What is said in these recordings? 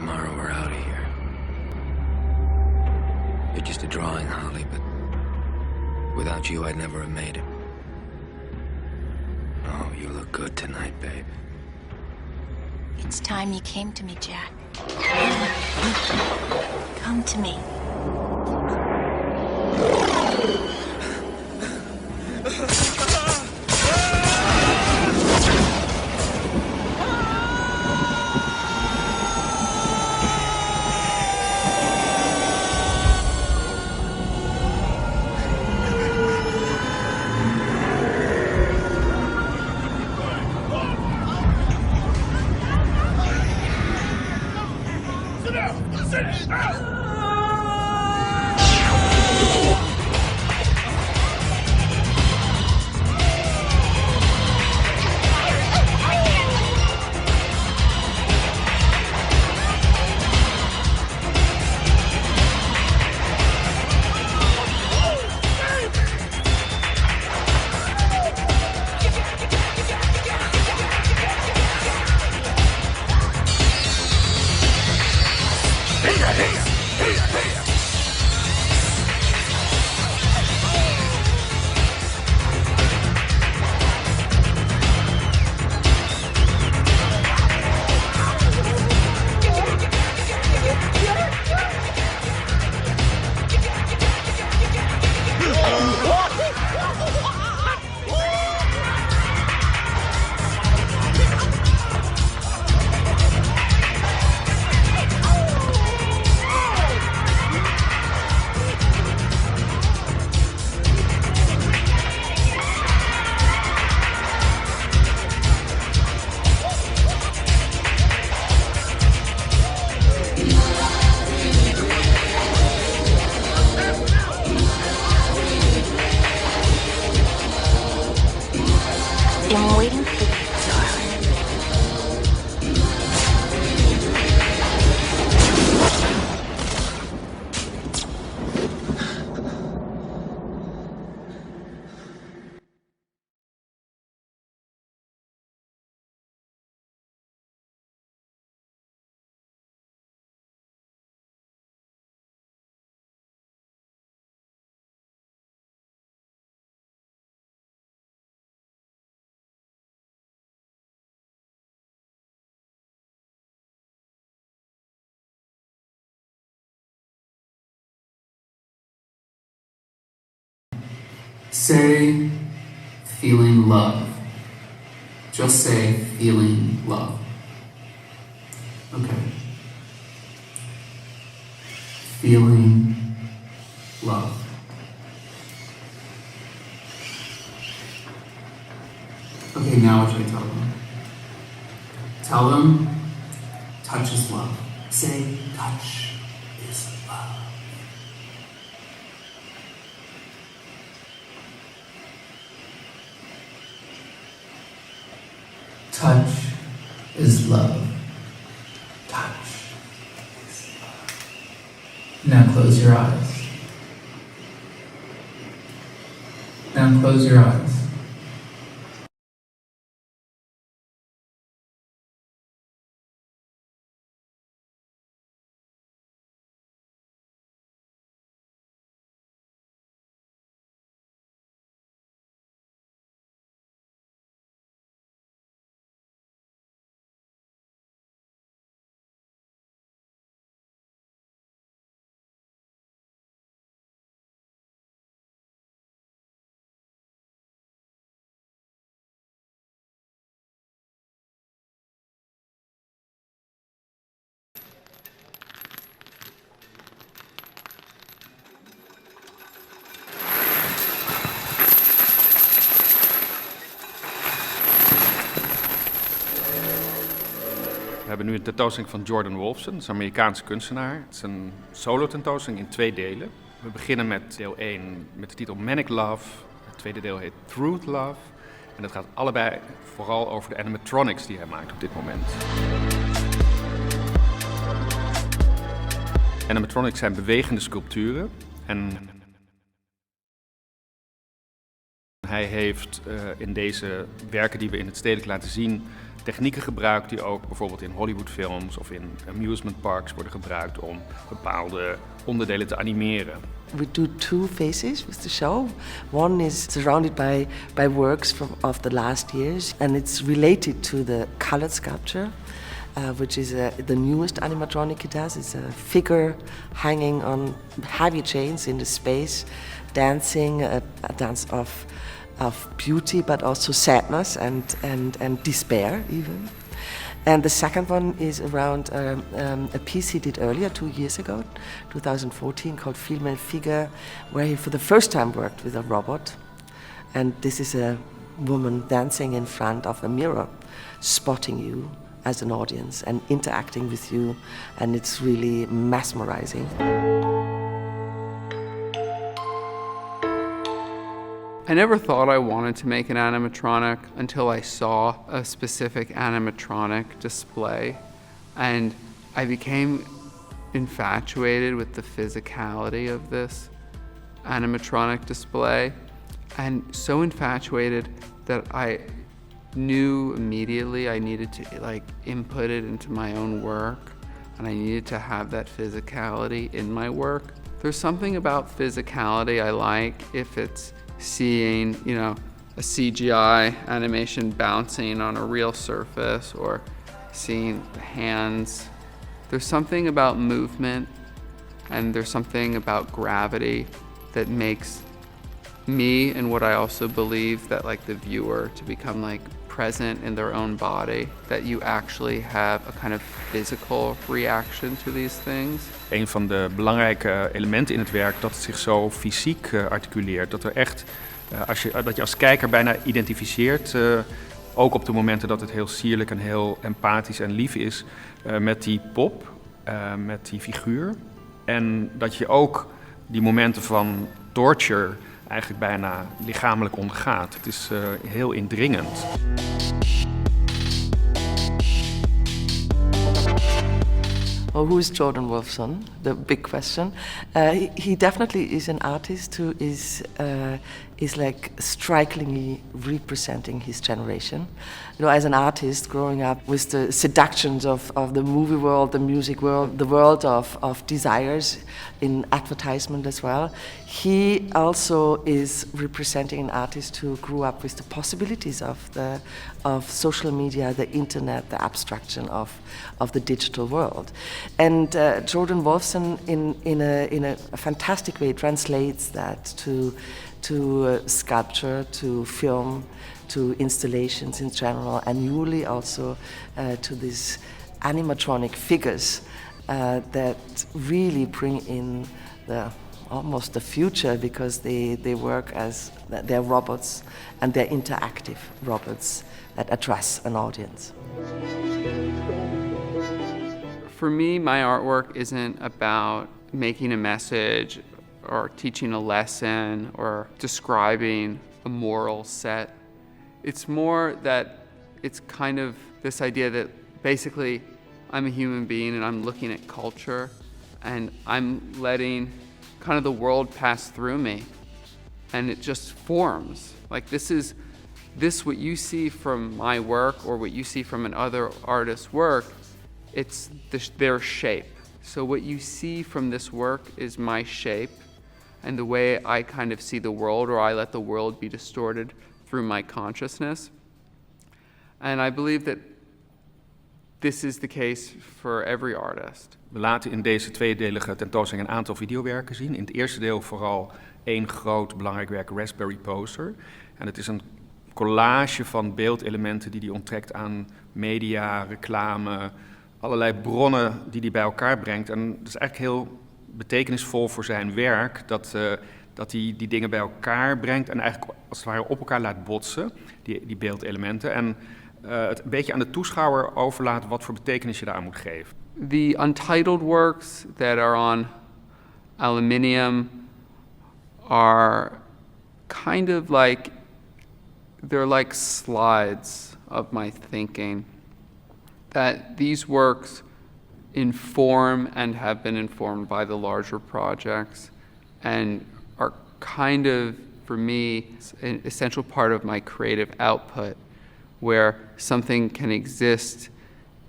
tomorrow we're out of here. You're just a drawing, Holly, but without you, I'd never have made it. Oh, you look good tonight, babe. It's time you came to me, Jack. Come to me. I'm waiting for you, darling. Say feeling love. Just say feeling love. Okay. Feeling love. Okay, now what should I tell them? Tell them touch is love. Say touch is love. Touch is love. Touch is love. Now close your eyes. Now close your eyes. We hebben nu een tentoonstelling van Jordan Wolfson, dat is een Amerikaanse kunstenaar. Het is een solo-tentoonstelling in 2 delen. We beginnen met deel 1 met de titel Manic Love. Het tweede deel heet Truth Love. En dat gaat allebei vooral over de animatronics die hij maakt op dit moment. Animatronics zijn bewegende sculpturen. En Hij heeft in deze werken die we in het stedelijk laten zien technieken gebruikt die ook bijvoorbeeld in Hollywoodfilms of in amusement parks worden gebruikt om bepaalde onderdelen te animeren. We do two phases with the show. One is surrounded by works of the last years, and it's related to the colored sculpture, which is the newest animatronic it has. It's a figure hanging on heavy chains in the space, dancing, a dance of beauty, but also sadness and despair even. And the second one is around a piece he did earlier, 2 years ago, 2014, called Female Figure, where he for the first time worked with a robot. And this is a woman dancing in front of a mirror, spotting you as an audience and interacting with you, and it's really mesmerizing. I never thought I wanted to make an animatronic until I saw a specific animatronic display, and I became infatuated with the physicality of this animatronic display, and so infatuated that I knew immediately I needed to input it into my own work, and I needed to have that physicality in my work. There's something about physicality I like if it's seeing, a CGI animation bouncing on a real surface, or seeing hands. There's something about movement, and there's something about gravity that makes me, and what I also believe that the viewer, to become present in their own body, that you actually have a kind of physical reaction to these things. Een van de belangrijke elementen in het werk dat het zich zo fysiek articuleert, dat er echt, dat je als kijker bijna identificeert, ook op de momenten dat het heel sierlijk en heel empathisch en lief is, met die pop, met die figuur. En dat je ook die momenten van torture eigenlijk bijna lichamelijk ondergaat. Het is heel indringend. Well, who is Jordan Wolfson? The big question. He definitely is an artist who is strikingly representing his generation. As an artist growing up with the seductions of the movie world, the music world, the world of desires in advertisement as well, he also is representing an artist who grew up with the possibilities of social media, the internet, the abstraction of the digital world. And Jordan Wolfson, in a fantastic way, translates that to sculpture, to film, to installations in general, and newly also to these animatronic figures that really bring in almost the future, because they work as they're robots, and they're interactive robots that address an audience. For me, my artwork isn't about making a message or teaching a lesson or describing a moral set. It's more that it's kind of this idea that basically I'm a human being and I'm looking at culture and I'm letting kind of the world pass through me, and it just forms. This what you see from my work or what you see from another artist's work, it's their shape. So what you see from this work is my shape and the way I kind of see the world, or I let the world be distorted through my consciousness. And I believe that this is the case for every artist. We laten in deze tweedelige tentoonstelling een aantal videowerken zien. In het eerste deel vooral één groot belangrijk werk, Raspberry Poster. En het is een collage van beeldelementen die hij onttrekt aan media, reclame, allerlei bronnen die hij bij elkaar brengt. En dat is eigenlijk heel betekenisvol voor zijn werk, dat hij die dingen bij elkaar brengt en eigenlijk als het ware op elkaar laat botsen, die beeldelementen. En het een beetje aan de toeschouwer overlaat wat voor betekenis je daar aan moet geven. The untitled works that are on aluminium are kind of they're like slides of my thinking. That these works inform and have been informed by the larger projects and are kind of for me, it's an essential part of my creative output, where something can exist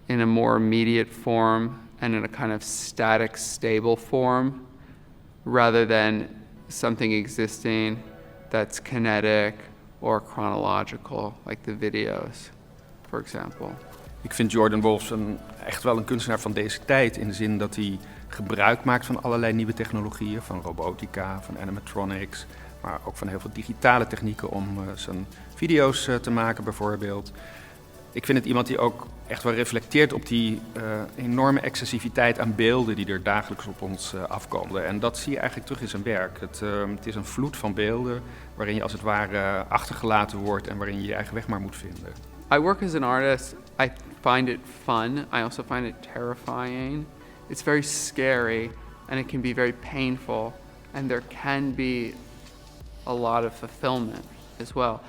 in a more immediate form and in a kind of static, stable form, rather than something existing that's kinetic or chronological, like the videos, for example. Ik vind Jordan Wolfson echt wel een kunstenaar van deze tijd, in de zin dat hij gebruik maakt van allerlei nieuwe technologieën, van robotica, van animatronics, maar ook van heel veel digitale technieken om zijn video's te maken bijvoorbeeld. Ik vind het iemand die ook echt wel reflecteert op die enorme excessiviteit aan beelden die er dagelijks op ons afkomen. En dat zie je eigenlijk terug in zijn werk. Het is een vloed van beelden waarin je als het ware achtergelaten wordt en waarin je je eigen weg maar moet vinden. I work as an artist. I find it fun. I also find it terrifying. It's very scary and it can be very painful, and there can be a lot of fulfillment as well.